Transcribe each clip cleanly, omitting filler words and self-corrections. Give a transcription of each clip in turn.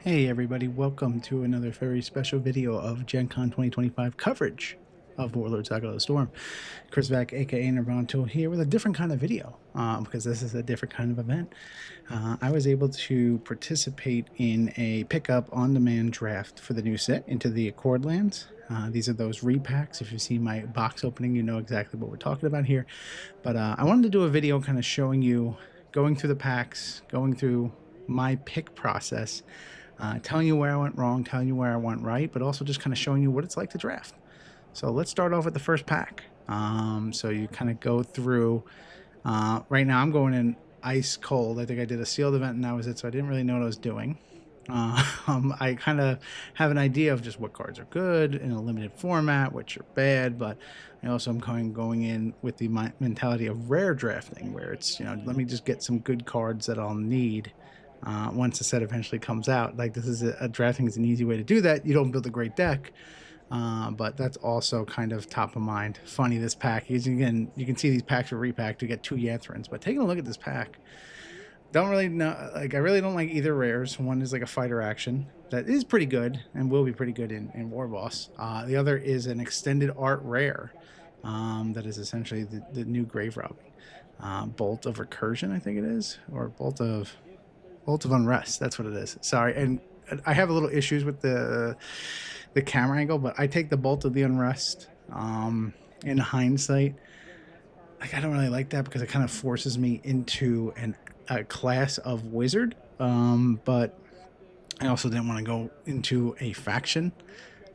Hey everybody, welcome to another very special video of Gen Con 2025 coverage of Warlord Saga of the Storm. Chris Vac, aka Nirvanto, here with a different kind of video because this is a different kind of event. I was able to participate in a pickup on-demand draft for the new set, Into the Accordlands. These are those repacks. If you see my box opening, you know exactly what we're talking about here. But I wanted to do a video kind of showing you, going through the packs, going through my pick process, telling you where I went wrong, telling you where I went right, but also just kind of showing you what it's like to draft. So let's start off with the first pack. So you kind of go through. Right now I'm going in ice cold. I think I did a sealed event and that was it, so I didn't really know what I was doing. I kind of have an idea of just what cards are good in a limited format, which are bad, but I also am going in with the mentality of rare drafting, where it's, let me just get some good cards that I'll need once the set eventually comes out. Like, this is a drafting is an easy way to do that. You don't build a great deck, but that's also kind of top of mind. Funny, this pack, again, you can see these packs are repacked to get 2 Yathrins, but taking a look at this pack, don't really know, like, I really don't like either rares. One is like a fighter action that is pretty good and will be pretty good in War Boss. The other is an extended art rare that is essentially the new grave robbing. Bolt of Recursion, I think it is, or Bolt of Unrest. That's what it is. Sorry, and I have a little issues with the camera angle, but I take the Bolt of the Unrest. In hindsight, like, I don't really like that because it kind of forces me into a class of wizard. But I also didn't want to go into a faction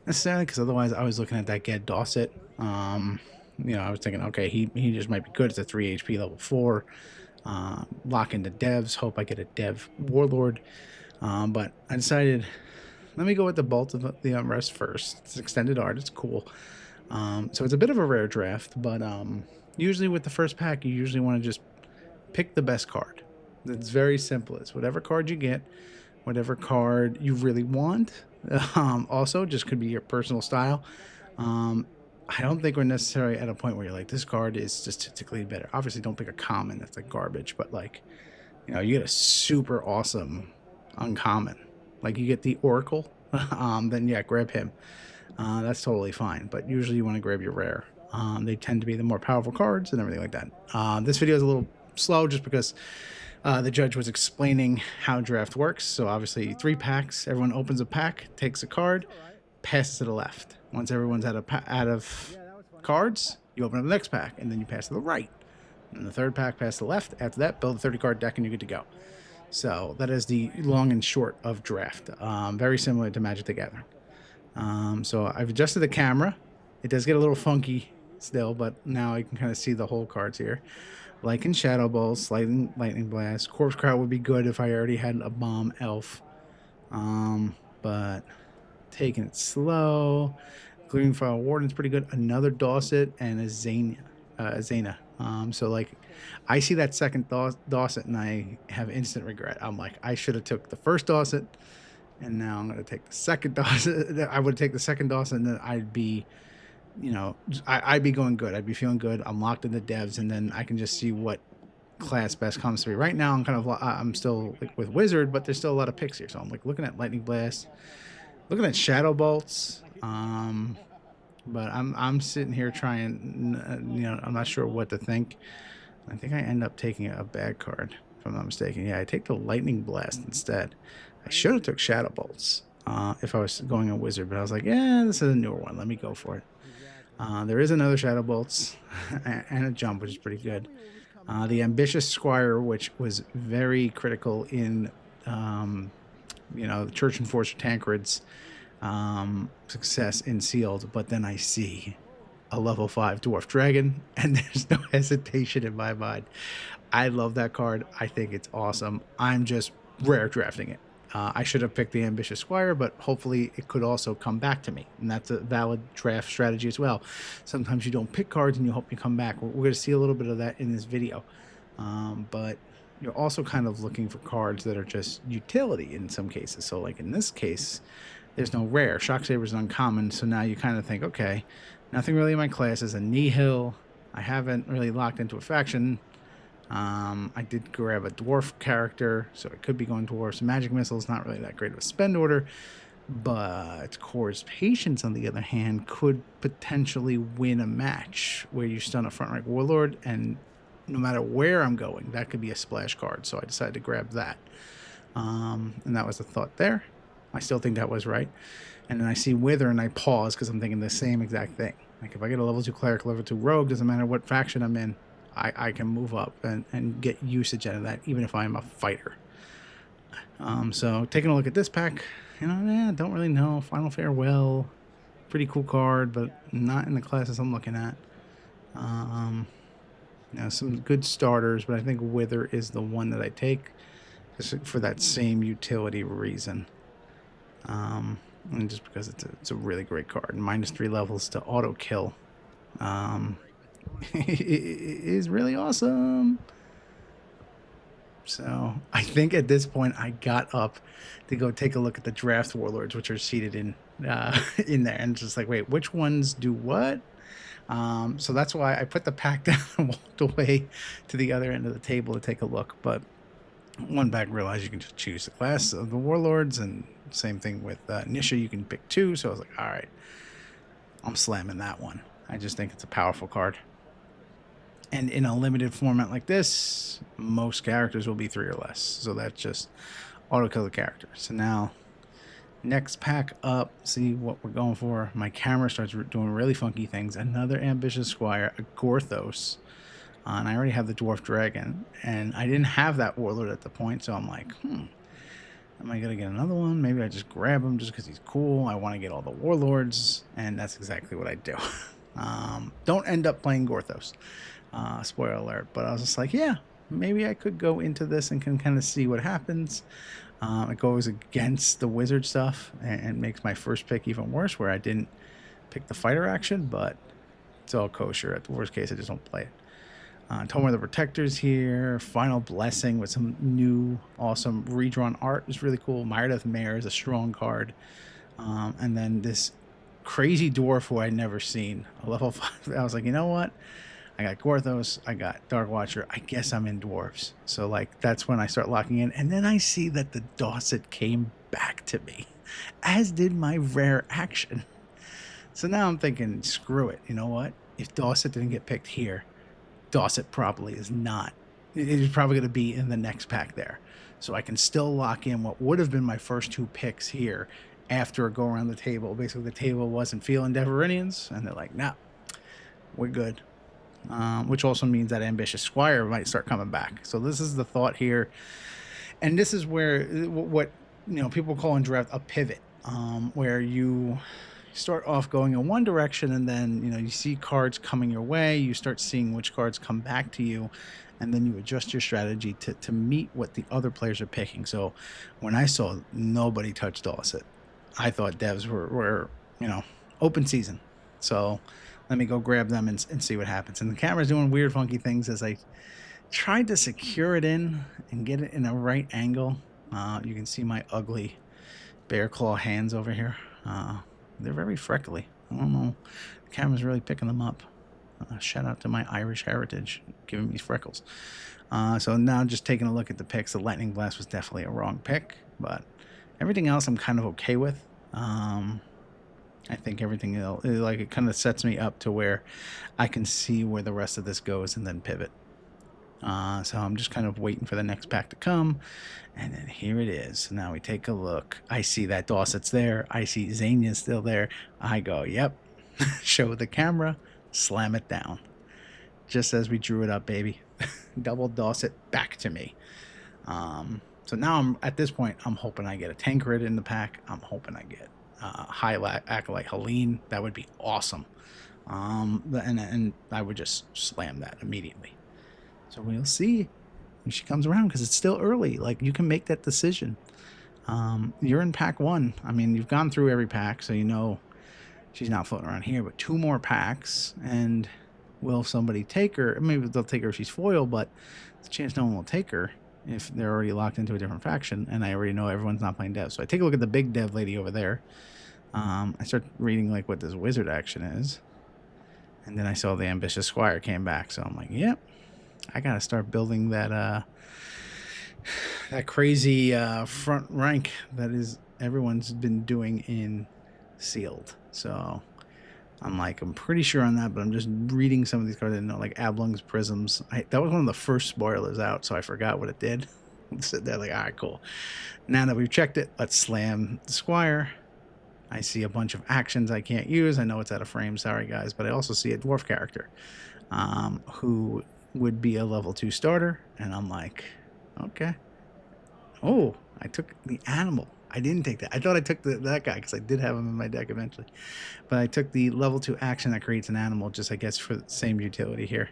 necessarily, because otherwise I was looking at that Ged Dosset. I was thinking, okay, he just might be good. It's a 3 HP level 4. Lock into devs, hope I get a dev warlord. But I decided, let me go with the Bolt of the Unrest first. It's extended art, it's cool. So it's a bit of a rare draft, but usually with the first pack, you usually want to just pick the best card. It's very simple. It's whatever card you get, whatever card you really want. Also, just could be your personal style. I don't think we're necessarily at a point where you're like, this card is statistically better. Obviously, don't pick a common. That's like garbage. But, like, you get a super awesome uncommon. Like, you get the Oracle, then yeah, grab him. That's totally fine. But usually you want to grab your rare. They tend to be the more powerful cards and everything like that. This video is a little slow just because the judge was explaining how draft works. So obviously 3 packs. Everyone opens a pack, takes a card, passes to the left. Once everyone's out of cards, you open up the next pack, and then you pass to the right. And the third pack, pass to the left. After that, build a 30-card deck, and you're good to go. So that is the long and short of draft. Very similar to Magic the Gathering. So I've adjusted the camera. It does get a little funky still, but now I can kind of see the whole cards here. Lycan Shadow Balls, Lightning Blast. Corpse Crowd would be good if I already had a Bomb Elf. But taking it slow. Gleaming File Warden's pretty good. Another Dosset and a Zana. So, like, I see that second Dosset and I have instant regret. I'm like, I should have took the first Dosset, and now I'm going to take the second Dosset. I would take the second Dosset, and then I'd be, I'd be going good. I'd be feeling good. I'm locked in the devs, and then I can just see what class best comes to me. Right now, I'm still like with Wizard, but there's still a lot of picks here. So I'm like looking at Lightning Blast, looking at Shadow Bolts. But I'm sitting here trying, I'm not sure what to think. I think I end up taking a bad card, if I'm not mistaken. Yeah, I take the Lightning Blast instead. I should have took Shadow Bolts if I was going a Wizard, but I was like, yeah, this is a newer one. Let me go for it. There is another Shadow Bolts and a Jump, which is pretty good. The Ambitious Squire, which was very critical in, the Church Enforcer Tancred's success in sealed. But then I see a level 5 Dwarf Dragon, and there's no hesitation in my mind. I love that card. I think it's awesome. I'm just rare drafting it. I should have picked the Ambitious Squire, but hopefully it could also come back to me, and that's a valid draft strategy as well. Sometimes you don't pick cards and you hope you come back. We're going to see a little bit of that in this video, but you're also kind of looking for cards that are just utility in some cases. So, like in this case, there's no rare. Shocksaber's uncommon, so now you kind of think, okay, nothing really in my class is a Nihil. I haven't really locked into a faction. I did grab a dwarf character, so it could be going dwarfs. Magic Missile is not really that great of a spend order, but Core's Patience, on the other hand, could potentially win a match where you stun a front rank Warlord, and no matter where I'm going, that could be a splash card. So I decided to grab that. And that was the thought there. I still think that was right. And then I see Wither and I pause because I'm thinking the same exact thing. Like if I get a level 2 cleric, level 2 rogue, doesn't matter what faction I'm in, I can move up and get usage out of that, even if I'm a fighter. So taking a look at this pack, don't really know. Final Farewell, pretty cool card, but not in the classes I'm looking at. Some good starters, but I think Wither is the one that I take just for that same utility reason. And just because it's a really great card. -3 levels to auto kill. It is really awesome. So I think at this point I got up to go take a look at the draft warlords, which are seated in in there, and just like, wait, which ones do what? So that's why I put the pack down and walked away to the other end of the table to take a look. But one back realized you can just choose the class of the warlords, and same thing with Nisha, you can pick 2. So I was like, all right, I'm slamming that one. I just think it's a powerful card. And in a limited format like this, most characters will be 3 or less. So that's just auto kill the character. So now, next pack up, see what we're going for. My camera starts doing really funky things. Another Ambitious Squire, a Gorthos. And I already have the Dwarf Dragon. And I didn't have that Warlord at the point, so I'm like, am I going to get another one? Maybe I just grab him just because he's cool. I want to get all the Warlords. And that's exactly what I do. Don't end up playing Gorthos. Spoiler alert, but I was just like, yeah, maybe I could go into this and can kind of see what happens. It goes against the wizard stuff and makes my first pick even worse, where I didn't pick the fighter action, but it's all kosher. At the worst case, I just don't play it. Tomar the Protector's here. Final Blessing with some new awesome redrawn art is really cool. Myrdeth Mare is a strong card. And then this crazy dwarf who I'd never seen, a level 5. I was like, you know what? I got Gorthos, I got Dark Watcher, I guess I'm in dwarves. So like that's when I start locking in. And then I see that the Dosset came back to me, as did my rare action. So now I'm thinking, screw it. You know what? If Dosset didn't get picked here, Dosset probably is not. It is probably going to be in the next pack there. So I can still lock in what would have been my first 2 picks here after a go around the table. Basically, the table wasn't feeling Deverinians, and they're like, nah, we're good. Which also means that Ambitious Squire might start coming back. So this is the thought here. And this is where what people call in draft a pivot, where you start off going in one direction, and then you see cards coming your way, you start seeing which cards come back to you, and then you adjust your strategy to meet what the other players are picking. So when I saw nobody touch Dosset, I thought devs were open season. So let me go grab them and see what happens. And the camera's doing weird, funky things as I tried to secure it in and get it in a right angle. You can see my ugly bear claw hands over here. They're very freckly. I don't know. The camera's really picking them up. Shout out to my Irish heritage, giving me freckles. So now just taking a look at the picks, the Lightning Blast was definitely a wrong pick, but everything else I'm kind of okay with. I think everything else, like, it kind of sets me up to where I can see where the rest of this goes and then pivot. So I'm just kind of waiting for the next pack to come, and then here it is. So now we take a look. I see that Dosset's there. I see Xania's still there. I go, yep. Show the camera, slam it down. Just as we drew it up, baby. Double Dosset back to me. So now at this point, I'm hoping I get a Tancred in the pack. I'm hoping I get High Acolyte Helene. That would be awesome. And I would just slam that immediately. So we'll see when she comes around, because it's still early. Like, you can make that decision. You're in pack 1. I mean, you've gone through every pack, so you know she's not floating around here. But 2 more packs, and will somebody take her? Maybe they'll take her if she's foil, but there's a chance no one will take her if they're already locked into a different faction, and I already know everyone's not playing dev. So I take a look at the big dev lady over there. I start reading like what this wizard action is, and then I saw the Ambitious Squire came back, so I'm like, yep, I gotta start building that that crazy front rank that is everyone's been doing in sealed. So I'm pretty sure on that, but I'm just reading some of these cards. I didn't know, like Ablung's Prisms. That was one of the first spoilers out, so I forgot what it did. I'm sitting there like, all right, cool. Now that we've checked it, let's slam the Squire. I see a bunch of actions I can't use. I know it's out of frame, sorry guys, but I also see a dwarf character who would be a level 2 starter, and I'm like, okay. Oh, I took the animal. I didn't take that. I thought I took that guy because I did have him in my deck eventually. But I took the level 2 action that creates an animal, just I guess for the same utility here.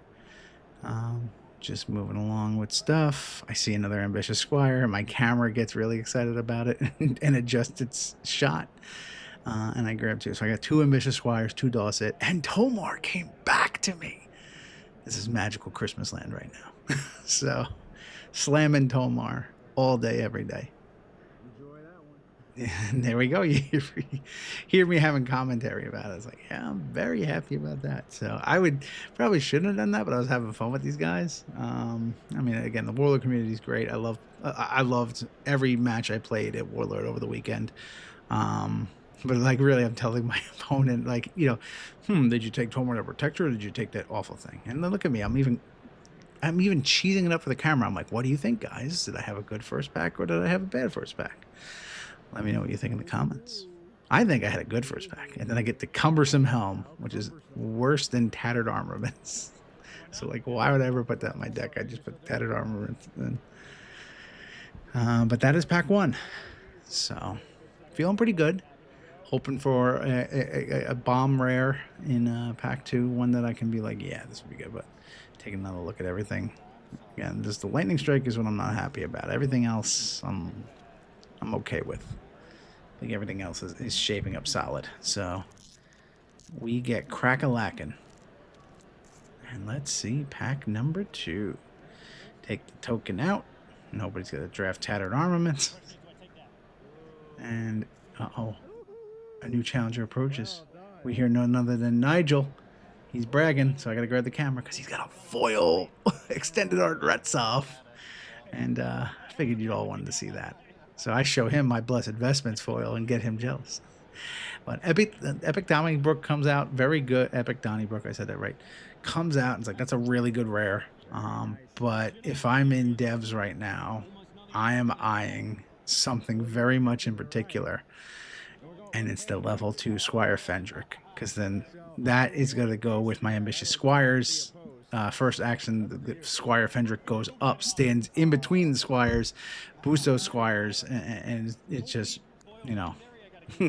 Just moving along with stuff. I see another ambitious squire. My camera gets really excited about it and adjusts its shot. And I grab 2. So I got 2 ambitious squires, 2 Dawsit, and Tomar came back to me. This is magical Christmas land right now. So slamming Tomar all day, every day. And there we go. You hear me having commentary about it. It's like, yeah, I'm very happy about that. So I probably shouldn't have done that, but I was having fun with these guys. I mean, again, the Warlord community is great. I loved every match I played at Warlord over the weekend. But like, really, I'm telling my opponent, like, did you take Tomar to Protector, or did you take that awful thing? And then look at me. I'm even cheesing it up for the camera. I'm like, what do you think, guys? Did I have a good first pack, or did I have a bad first pack? Let me know what you think in the comments. I think I had a good first pack. And then I get the Cumbersome Helm, which is worse than Tattered Armaments. So, like, why would I ever put that in my deck? I just put Tattered Armaments in. But that is pack 1. So, feeling pretty good. Hoping for a bomb rare in pack 2. One that I can be like, yeah, this would be good. But taking another look at everything. Again, just the Lightning Strike is what I'm not happy about. Everything else, I'm okay with. I think everything else is shaping up solid. So we get Crack-a-lackin'. And let's see, pack number 2. Take the token out. Nobody's going to draft Tattered Armaments. And, uh-oh, a new challenger approaches. We hear none other than Nigel. He's bragging, so I got to grab the camera because he's got a foil extended art Retzov. And I figured you'd all wanted to see that. So I show him my Blessed Vestments foil and get him jealous. But Epic Donnybrook comes out. Very good. Epic Donnybrook, I said that right. Comes out and it's like, that's a really good rare. But if I'm in devs right now, I am eyeing something very much in particular. And it's the level 2 Squire Fendrick. Because then that is going to go with my ambitious squires. First action, the Squire Fendrick goes up, stands in between the squires, boosts those squires, and it's just,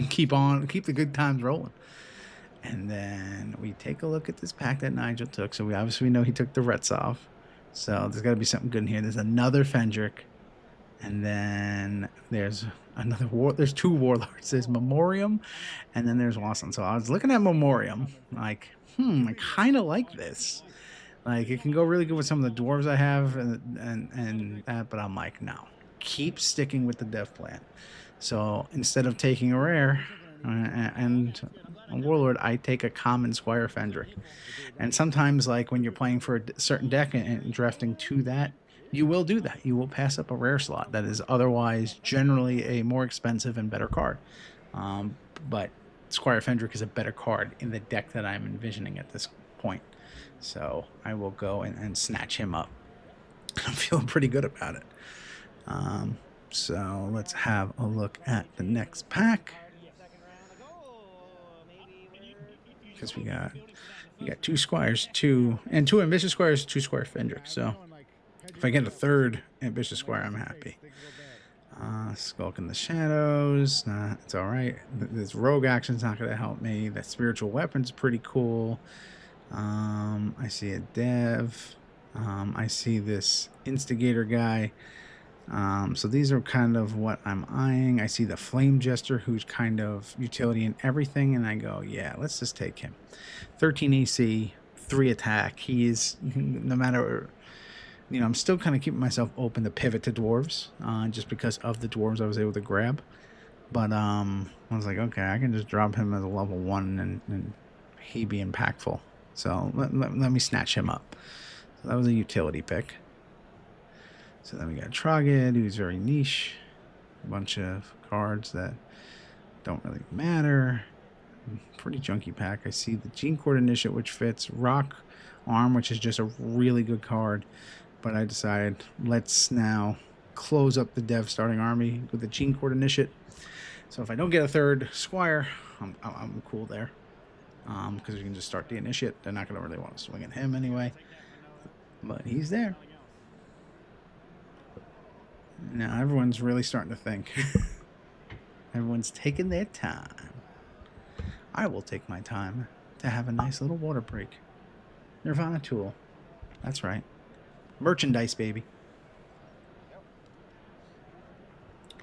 keep the good times rolling. And then we take a look at this pack that Nigel took. So we obviously know he took the Retzov. So there's got to be something good in here. There's another Fendrick. And then there's there's 2 Warlords. There's Memoriam, and then there's Wasson. So I was looking at Memoriam, like, I kind of like this. Like, it can go really good with some of the dwarves I have and that, but I'm like, no. Keep sticking with the dev plan. So instead of taking a rare and a Warlord, I take a common Squire Fendrick. And sometimes, like, when you're playing for a certain deck and drafting to that, you will do that. You will pass up a rare slot that is otherwise generally a more expensive and better card. But Squire Fendrick is a better card in the deck that I'm envisioning at this point. So I will go and snatch him up. I'm feeling pretty good about it. So let's have a look at the next pack. Because we got 2 squires, 2 ambitious squires, 2 Squire Fendrick. So if I get a 3rd ambitious squire, I'm happy. Skulk in the Shadows. It's all right. This rogue action's not going to help me. That spiritual weapon's pretty cool. I see a dev. I see this instigator guy. So these are kind of what I'm eyeing. I see the flame jester, who's kind of utility in everything, and I go, yeah, let's just take him. 13 AC, 3 attack. He is, no matter, I'm still kind of keeping myself open to pivot to dwarves, just because of the dwarves I was able to grab. But I was like, okay, I can just drop him as a level 1 and he be impactful. So let me snatch him up. So that was a utility pick. So then we got Trogid, who's very niche. A bunch of cards that don't really matter. Pretty junky pack. I see the Gene Cord Initiate, which fits. Rock Arm, which is just a really good card. But I decided let's now close up the dev starting army with the Gene Cord Initiate. So if I don't get a third Squire, I'm cool there. Because we can just start the Initiate. They're not going to really want to swing at him anyway. But he's there. Now everyone's really starting to think. Everyone's taking their time. I will take my time to have a nice little water break. Nirvana Tool. That's right. Merchandise, baby.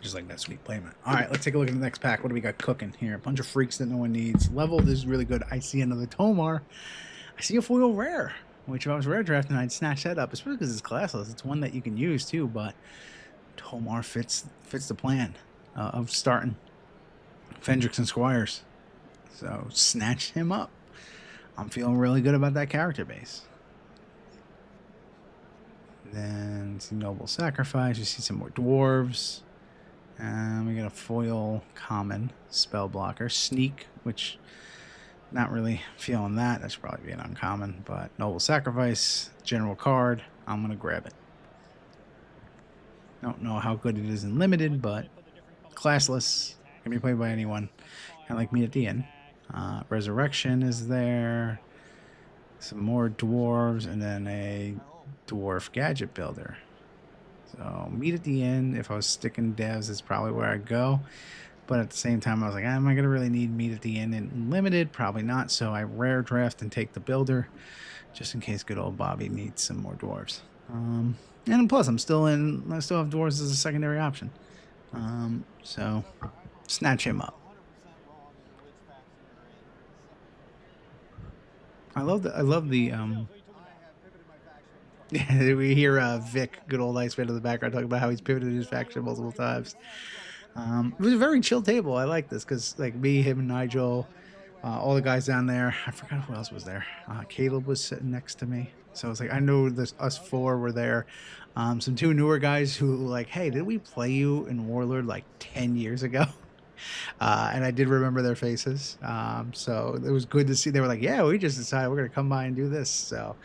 Just like that sweet playmat. All right, let's take a look at the next pack. What do we got cooking here? A bunch of freaks that no one needs. Leveled is really good. I see another Tomar. I see a foil rare, which if I was rare drafting, I'd snatch that up, especially because it's classless. It's one that you can use too, but Tomar fits the plan of starting Fendrix and Squires. So snatch him up. I'm feeling really good about that character base. Then some Noble Sacrifice. You see some more dwarves. And we got a foil common spell blocker. Sneak, which not really feeling that. That should probably be an uncommon. But Noble Sacrifice, general card. I'm going to grab it. Don't know how good it is in limited, but classless. Can be played by anyone. Kind of like me at the end. Resurrection is there. Some more dwarves. And then a dwarf gadget builder. So meet at the end. If I was sticking devs, is probably where I'd go. But at the same time, I was like, am I going to really need meet at the end in limited? Probably not. So I rare draft and take the builder, just in case good old Bobby needs some more dwarves. And plus, I still have dwarves as a secondary option. So snatch him up. I love the yeah, we hear Vic, good old Iceman in the background, talking about how he's pivoted his faction multiple times. It was a very chill table. I like this because, like, me, him, and Nigel, all the guys down there. I forgot who else was there. Caleb was sitting next to me. So it's like, I know us four were there. Some two newer guys who were like, hey, did we play you in Warlord like 10 years ago? And I did remember their faces. So it was good to see. They were like, yeah, we just decided we're going to come by and do this. So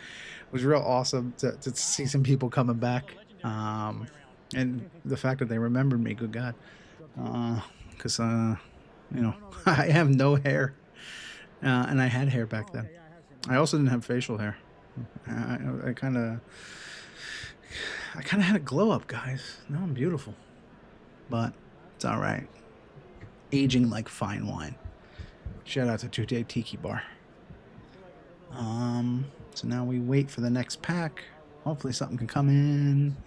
it was real awesome to see some people coming back. And the fact that they remembered me, good God. Because, you know, I have no hair. And I had hair back then. I also didn't have facial hair. I kind of had a glow up, guys. Now I'm beautiful. But it's all right. Aging like fine wine. Shout out to Two-Day Tiki Bar. So now we wait for the next pack. Hopefully something can come in.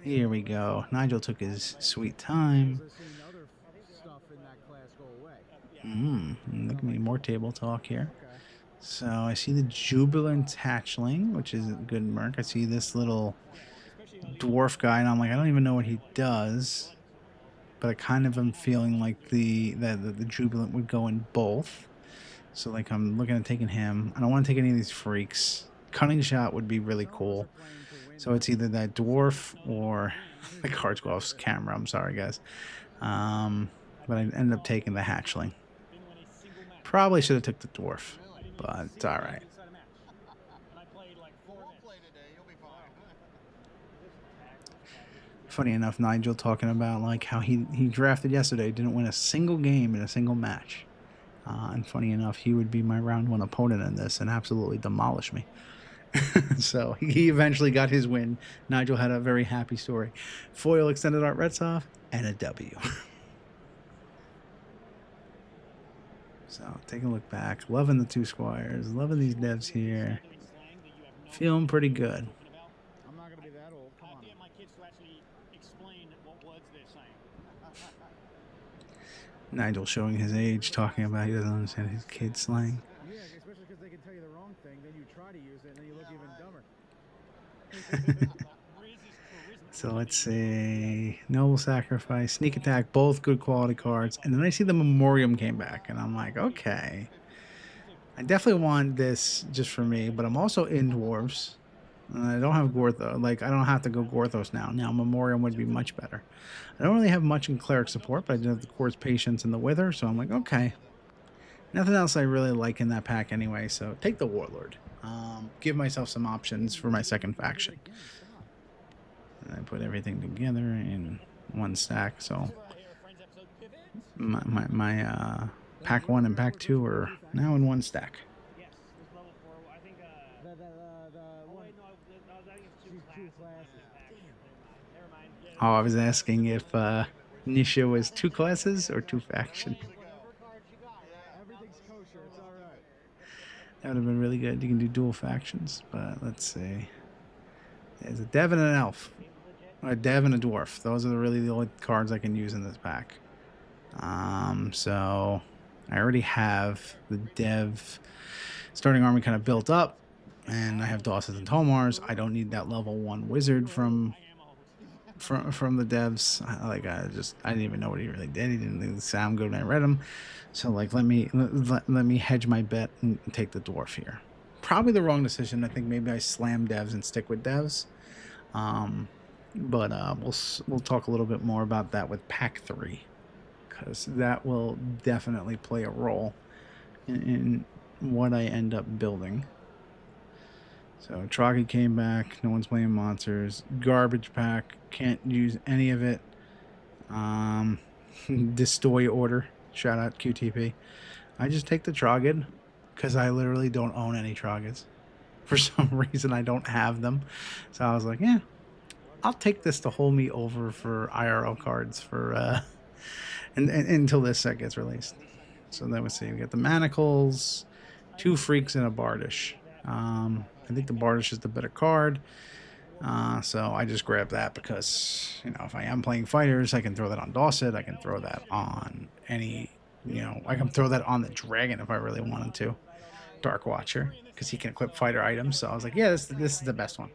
Here we go. Nigel took his sweet time. Look at me, more table talk here. So I see the Jubilant Hatchling, which is a good merc. I see this little dwarf guy, and I'm like, I don't even know what he does. But I kind of am feeling like the Jubilant would go in both. So, like, I'm looking at taking him. I don't want to take any of these freaks. Cunning Shot would be really cool. So it's either that dwarf or the cards go off camera. I'm sorry, guys. But I ended up taking the hatchling. Probably should have took the dwarf, but it's all right. Funny enough, Nigel talking about like how he drafted yesterday, didn't win a single game in a single match. And funny enough, he would be my round one opponent in this and absolutely demolish me. So he eventually got his win. Nigel had a very happy story. Foil extended art Retsoff and a W. So take a look back. Loving the two squires. Loving these devs here. Feeling pretty good. I'm not gonna be that old. Come on. My kids to actually explain what words they're saying. Nigel showing his age, talking about he doesn't understand his kid slang. Yeah, especially because they can tell you the wrong thing, then you try to use it, and then you look even dumber. So let's see. Noble Sacrifice, Sneak Attack, both good quality cards. And then I see the Memoriam came back, and I'm like, okay. I definitely want this just for me, but I'm also in dwarves. And I don't have Gortho. Like, I don't have to go Gorthos now. Now, Memoriam would be much better. I don't really have much in cleric support, but I do have the Core's Patience and the Wither, so I'm like, okay. Nothing else I really like in that pack anyway, so take the Warlord. Give myself some options for my second faction. And I put everything together in one stack, so my pack 1 and pack 2 are now in one stack. Oh, I was asking if Nisha was 2 classes or 2 factions. That would have been really good. You can do dual factions, but let's see. There's a Dev and an Elf. Or a Dev and a Dwarf. Those are really the only cards I can use in this pack. So I already have the Dev starting army kind of built up, and I have Dawsons and Tomars. I don't need that level 1 wizard from the devs. I didn't even know what he really did. He didn't sound good when I read him. So like, let me hedge my bet and take the dwarf here. Probably the wrong decision. I think maybe I slam devs and stick with devs. But we'll talk a little bit more about that with pack 3, because that will definitely play a role in what I end up building. So Troggy came back. No one's playing monsters. Garbage pack. Can't use any of it. Destroy order. Shout out QTP. I just take the Trogged because I literally don't own any Troggids. For some reason, I don't have them. So I was like, yeah, I'll take this to hold me over for IRL cards for until this set gets released. So then we see we got the Manacles, 2 Freaks, and a Bardish. I think the Bardish is the better card. So I just grabbed that because, if I am playing fighters, I can throw that on Dawson. I can throw that on any, I can throw that on the Dragon if I really wanted to. Dark Watcher, because he can equip fighter items. So I was like, yeah, this is the best one.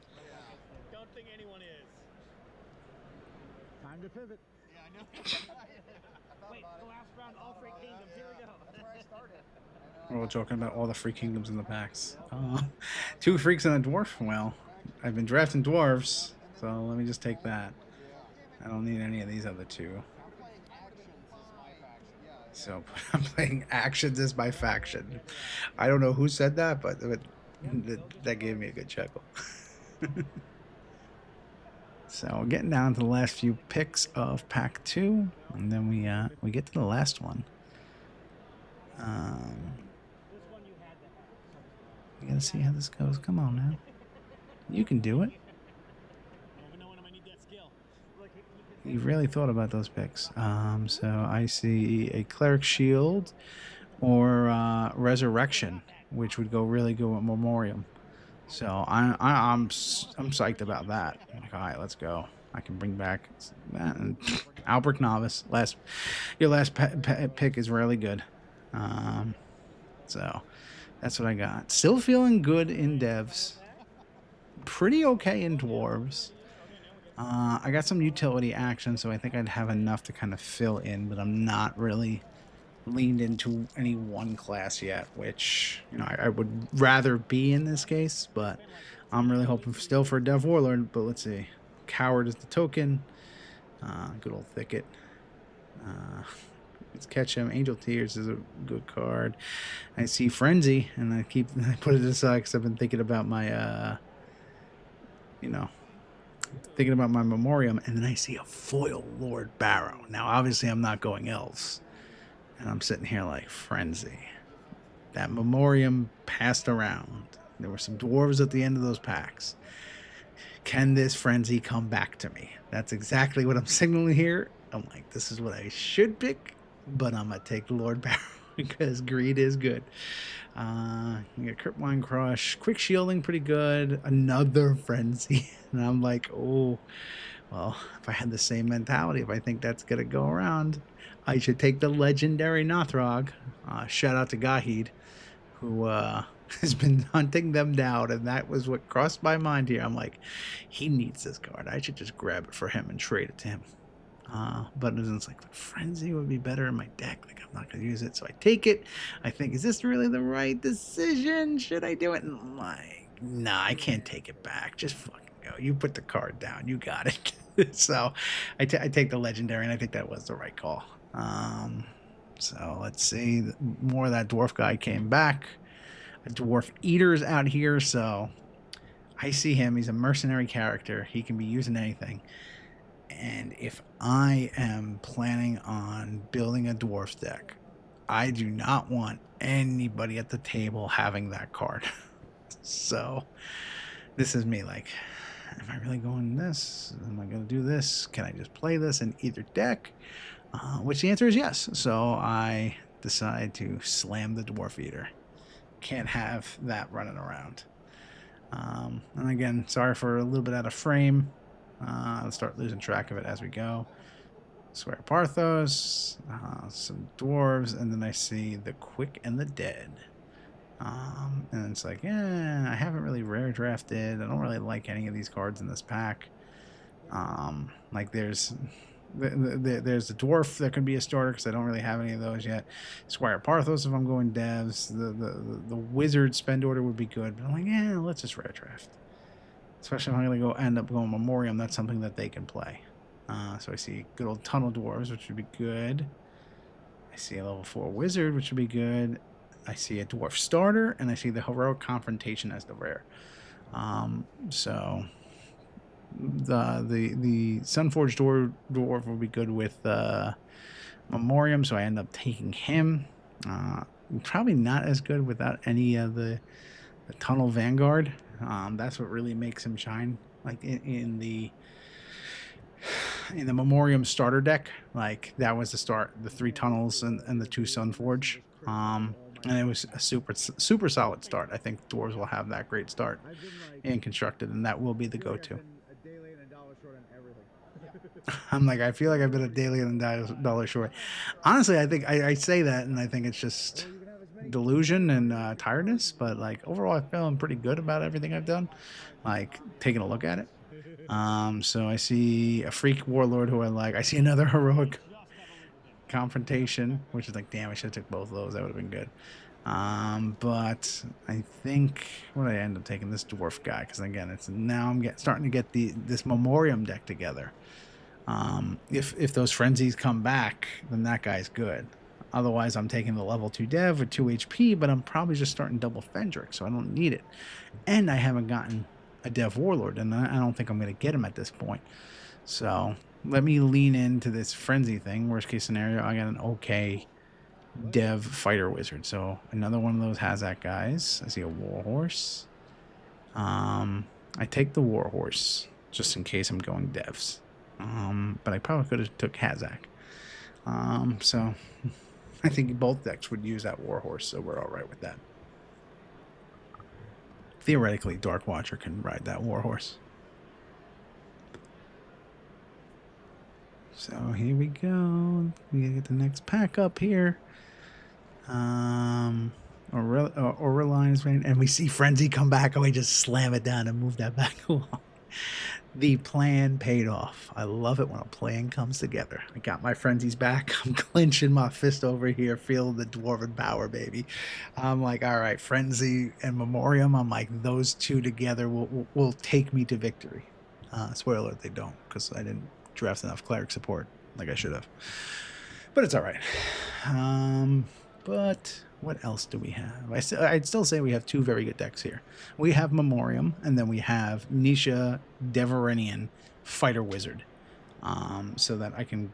Time to pivot. Yeah, I know. Wait, the last round, all 3 kingdoms. Here we go. That's where I started. We're all joking about all the free kingdoms in the packs. 2 freaks and a dwarf. Well, I've been drafting dwarves, so let me just take that. I don't need any of these other 2. So I'm playing actions as my faction. I don't know who said that, but that gave me a good chuckle. So we're getting down to the last few picks of pack 2, and then we get to the last one. You gotta see how this goes. Come on now. You can do it. You've really thought about those picks. So I see a Cleric Shield or Resurrection, which would go really good with Memoriam. So I'm psyched about that. Like, all right, let's go. I can bring back that. And Albrecht Novice. Your last pick is really good. So that's what I got. Still feeling good in devs. Pretty okay in dwarves. I got some utility action, so I think I'd have enough to kind of fill in, but I'm not really leaned into any one class yet, which, I would rather be in this case, but I'm really hoping still for a Dev Warlord. But let's see. Coward is the token. Good old Thicket. Let's catch him. Angel Tears is a good card. I see Frenzy, and I put it aside because I've been thinking about my, thinking about my Memoriam, and then I see a foil Lord Barrow. Now, obviously, I'm not going elves, and I'm sitting here like, Frenzy. That Memoriam passed around. There were some dwarves at the end of those packs. Can this Frenzy come back to me? That's exactly what I'm signaling here. I'm like, this is what I should pick, but I'm going to take the Lord Barrow because greed is good. You got Cryptwine Crush, Quick Shielding, pretty good. Another Frenzy. And I'm like, oh, well, if I had the same mentality, if I think that's going to go around, I should take the legendary Nothrog. Shout out to Gahid, who has been hunting them down, and that was what crossed my mind here. I'm like, he needs this card. I should just grab it for him and trade it to him. But it's like Frenzy would be better in my deck. Like, I'm not going to use it. So I take it. I think, is this really the right decision? Should I do it? And I'm like, nah, I can't take it back. Just fucking go. You put the card down. You got it. So I take the legendary, and I think that was the right call. So let's see. More of that dwarf guy came back. A dwarf eater's out here, so I see him. He's a mercenary character. He can be used in anything. And if I am planning on building a dwarf deck, I do not want anybody at the table having that card. So this is me like, am I really going this? Am I going to do this? Can I just play this in either deck? Which the answer is yes. So I decide to slam the dwarf eater. Can't have that running around. And again, sorry for a little bit out of frame. I'll start losing track of it as we go. Swear Parthos, some dwarves, and then I see the quick and the dead. And it's like, yeah, I haven't really rare drafted. I don't really like any of these cards in this pack. Like there's the dwarf that could be a starter because I don't really have any of those yet. Squire Parthos if I'm going devs. The wizard spend order would be good, but I'm like, yeah, let's just rare draft. Especially if I'm gonna end up going Memoriam, that's something that they can play. So I see good old Tunnel Dwarves, which would be good. I see a level 4 Wizard, which would be good. I see a Dwarf Starter, and I see the Heroic Confrontation as the rare. So the Sunforged Dwarf will be good with Memoriam, so I end up taking him. Probably not as good without any of the Tunnel Vanguard. That's what really makes him shine. Like in the Memoriam starter deck, like that was the start. The 3 tunnels and the 2 Sunforge. And it was a super solid start. I think dwarves will have that great start in constructed, and that will be the go-to. I'm like, I feel like I've been a daily and a dollar short. Honestly, I think I say that, and I think it's just delusion and tiredness. But like overall, I'm feeling pretty good about everything I've done. Like taking a look at it. So I see a freak warlord who I like. I see another heroic confrontation, which is like, damn, I should have took both of those. That would have been good. But I think what I end up taking this dwarf guy because again, it's now I'm starting to get this Memoriam deck together. If those frenzies come back, then that guy's good. Otherwise, I'm taking the level 2 dev with 2 HP, but I'm probably just starting double Fendrick, so I don't need it. And I haven't gotten a dev warlord, and I don't think I'm going to get him at this point. So let me lean into this frenzy thing. Worst case scenario, I got an okay dev fighter wizard. So another one of those Hazak guys. I see a warhorse. I take the warhorse just in case I'm going devs. But I probably could have took Hazak. So I think both decks would use that warhorse, so we're all right with that. Theoretically, Dark Watcher can ride that warhorse. So here we go. We gotta get the next pack up here. Aureline is ready, and we see Frenzy come back, and we just slam it down and move that back along. The plan paid off. I love it when a plan comes together. I got my frenzies back. I'm clenching my fist over here, feeling the dwarven power, baby. I'm like, all right, Frenzy and Memoriam. I'm like, those two together will take me to victory. Spoiler alert, they don't, because I didn't draft enough cleric support like I should have. But it's all right. But what else do we have? I'd still say we have 2 very good decks here. We have Memoriam, and then we have Nisha Deverenian Fighter Wizard. So that I can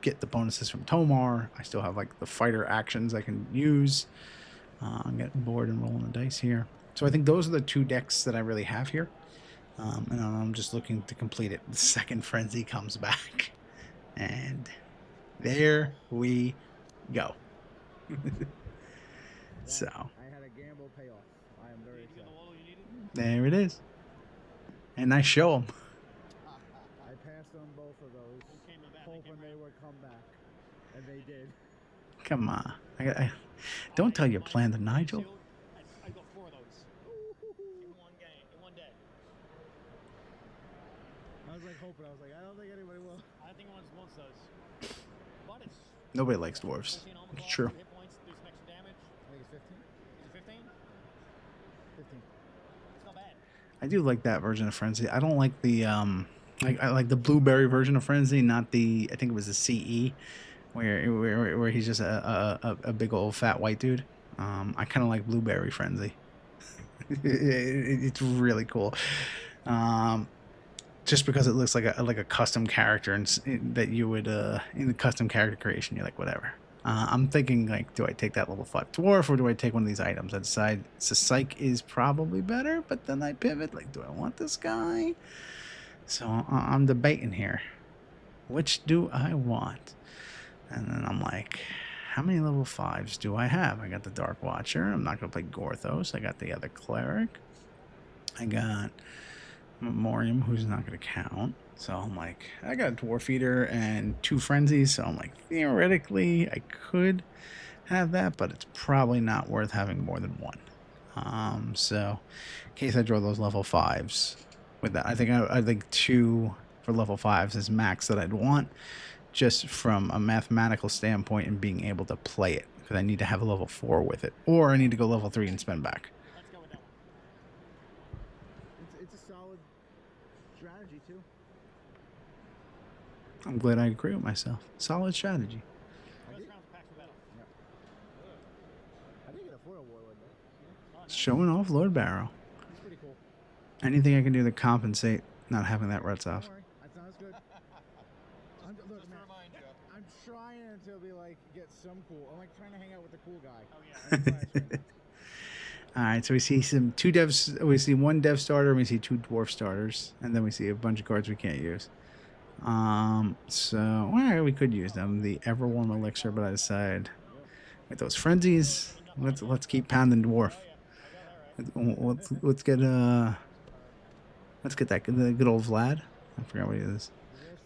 get the bonuses from Tomar. I still have like the fighter actions I can use. I'm getting bored and rolling the dice here. So I think those are the 2 decks that I really have here. And I'm just looking to complete it. The second Frenzy comes back. And there we go. So I had a gamble payoff. I am very excited. There it is. And I show them. I passed on both of those, hoping they would come back, and they did. Come on. Don't tell your plan to Nigel. I got 4 of those in one game, in one day. Now was like hoping. I was like, I don't think anybody will. I don't think anyone wants those. But it's Nobody likes dwarves. 14 on the It's clock, true. 2 hit points, do some extra damage. I think it's 15. Is it 15? 15. It's not bad. I do like that version of Frenzy. I don't like the I like the blueberry version of Frenzy, not the, I think it was the CE, where he's just a big old fat white dude. I kind of like blueberry Frenzy. It's really cool. Just because it looks like a custom character, and that you would in the custom character creation, you're like, whatever. I'm thinking, like, do I take that level 5 dwarf, or do I take one of these items? I decide Psych is probably better, but then I pivot, like, do I want this guy? So I'm debating here. Which do I want? And then I'm like, how many level 5s do I have? I got the Dark Watcher. I'm not going to play Gorthos. I got the other Cleric. I got Memoriam, who's not going to count. So I'm like, I got a Dwarf Eater and 2 Frenzies. So I'm like, theoretically, I could have that, but it's probably not worth having more than 1. So in case I draw those level 5s with that, I think 2 for level 5s is max that I'd want, just from a mathematical standpoint and being able to play it, because I need to have a level 4 with it, or I need to go level 3 and spend back. Let's go with that one. It's a solid strategy too. I'm glad I agree with myself. Solid strategy. First round of packs for battle. I did get a foil warlord though. Oh, nice. Showing off Lord Barrow. He's pretty cool. Anything I can do to compensate not having that Reds off. Don't worry, that sounds good. Look, Just to man, remind you. I'm trying to be like get some cool. I'm like trying to hang out with the cool guy. Oh, yeah. in class right now. All right, so we see two devs. We see 1 dev starter. We see 2 dwarf starters, and then we see a bunch of cards we can't use. So well, we could use them. The Everwarm Elixir, but I decided with those frenzies, let's keep pounding dwarf. Let's get that the good old Vlad. I forgot what he is.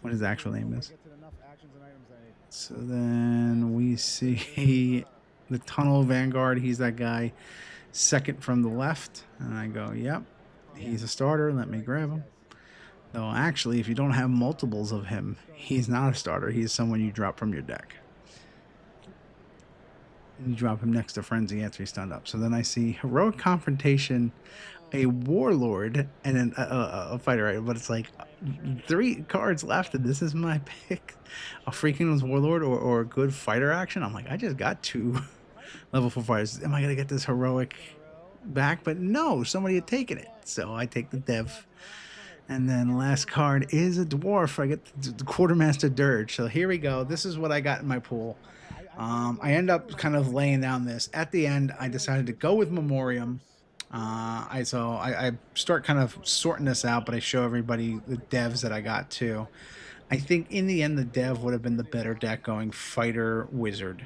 What his actual name is. Get to enough actions and items I need. So then we see the Tunnel Vanguard. He's that guy, second from the left, and I go, yep, he's a starter. Let me grab him. Though actually, if you don't have multiples of him, he's not a starter. He's someone you drop from your deck. And you drop him next to Frenzy after he's stunned up. So then I see Heroic Confrontation, a Warlord, and then a fighter item. But it's like 3 cards left, and this is my pick. A freaking Warlord or a good fighter action. I'm like, I just got 2 level 4 fighters. Am I going to get this Heroic back? But no, somebody had taken it. So I take the Dev. And then last card is a dwarf. I get the Quartermaster Dirge. So here we go. This is what I got in my pool. I end up kind of laying down this. At the end, I decided to go with Memoriam. I start kind of sorting this out, but I show everybody the devs that I got too. I think in the end, the dev would have been the better deck, going Fighter Wizard.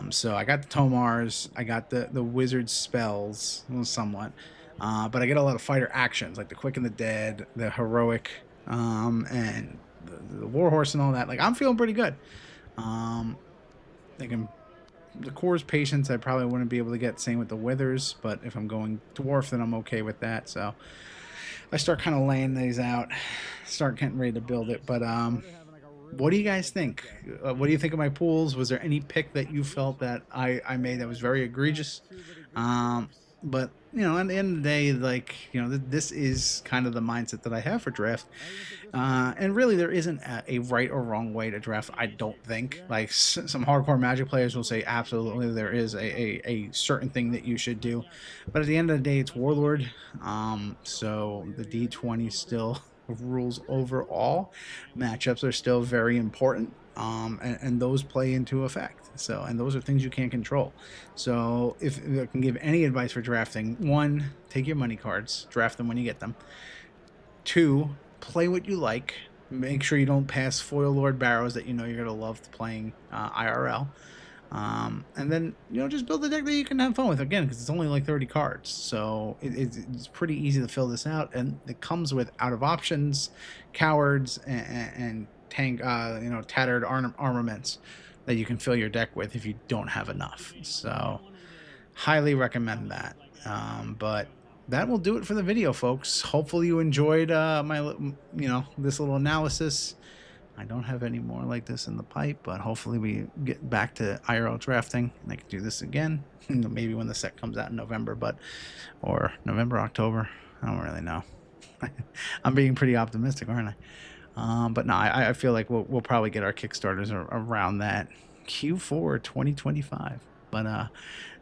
So I got the Tomars, I got the Wizard spells, well, somewhat. But I get a lot of fighter actions, like the Quick and the Dead, the Heroic, and the Warhorse and all that. Like, I'm feeling pretty good. The Core's Patience, I probably wouldn't be able to get. Same with the Withers, but if I'm going Dwarf, then I'm okay with that. So I start kind of laying these out, start getting ready to build it. But what do you guys think? What do you think of my pools? Was there any pick that you felt that I made that was very egregious? But, you know, at the end of the day, like, you know, this is kind of the mindset that I have for draft. And really, there isn't a right or wrong way to draft, I don't think. Like, some hardcore Magic players will say absolutely there is a certain thing that you should do. But at the end of the day, it's Warlord. So the D20 still rules overall. Matchups are still very important. And those play into effect. So, and those are things you can't control. So if I can give any advice for drafting, 1, take your money cards, draft them when you get them. 2, play what you like. Make sure you don't pass foil Lord Barrows that you know you're going to love playing IRL. And then, you know, just build a deck that you can have fun with, again, because it's only like 30 cards. So it's pretty easy to fill this out. And it comes with out of options, cowards, and tank, you know, tattered armaments that you can fill your deck with if you don't have enough. So highly recommend that. But that will do it for the video, folks. Hopefully you enjoyed this little analysis. I don't have any more like this in the pipe, but hopefully we get back to IRL drafting and I can do this again. Maybe when the set comes out in November, or November, October. I don't really know. I'm being pretty optimistic, aren't I? But no, I feel like we'll probably get our Kickstarters around that Q4 2025. But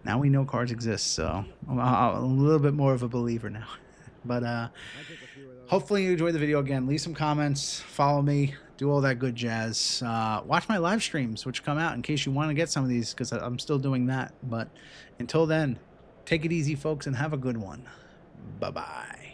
now we know cards exist, so I'm a little bit more of a believer now. But hopefully you enjoyed the video. Again, leave some comments, follow me, do all that good jazz. Watch my live streams, which come out in case you want to get some of these, because I'm still doing that. But until then, take it easy, folks, and have a good one. Bye-bye.